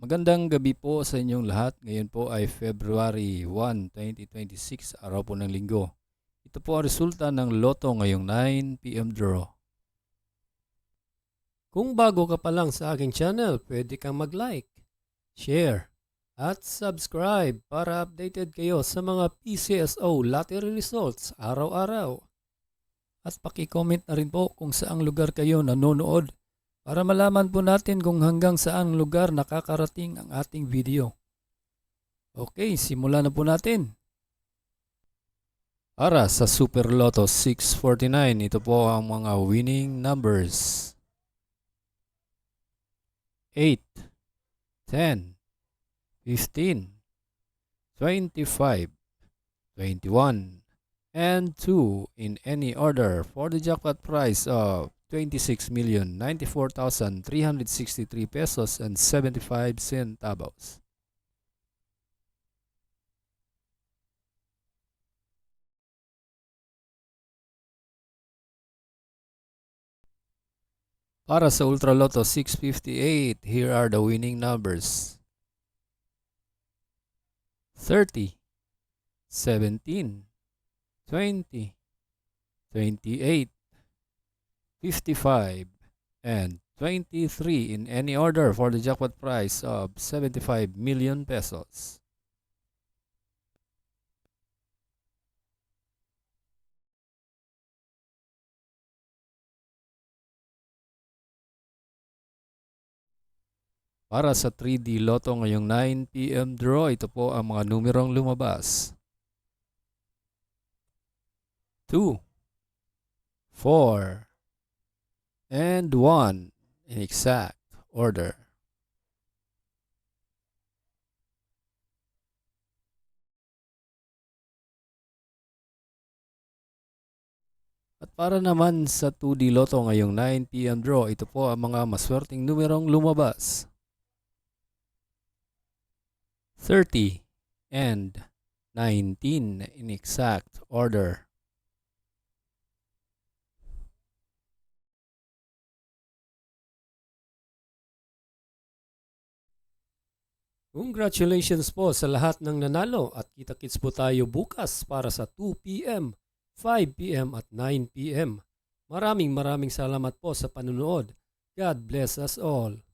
Magandang gabi po sa inyong lahat. Ngayon po ay February 1, 2026, araw po ng linggo. Ito po ang resulta ng Lotto ngayong 9 p.m. draw. Kung bago ka pa lang sa aking channel, pwede kang mag-like, share, at subscribe para updated kayo sa mga PCSO lottery results araw-araw. At paki-comment na rin po kung saang lugar kayo nanonood para malaman po natin kung hanggang saang lugar nakakarating ang ating video. Okay, simulan na po natin. Para sa Super Lotto 649, ito po ang mga winning numbers. 8, 10, 15, 25, 21, and 2 in any order for the jackpot prize of 26,094,363 pesos and 75 centavos. Para sa Ultra Lotto 658, here are the winning numbers. 30, 17, 20, 28, 55, and 23 in any order for the jackpot prize of 75 million pesos. Para sa 3D Lotto ngayong 9 p.m. draw, ito po ang mga numerong lumabas. 2, 4, and 1 in exact order. At para naman sa 2D Lotto ngayong 9 p.m. draw, ito po ang mga maswerteng numerong lumabas. 30 and 19 in exact order. Congratulations po sa lahat ng nanalo at kita-kits po tayo bukas para sa 2 p.m., 5 p.m. at 9 p.m. Maraming salamat po sa panunood. God bless us all.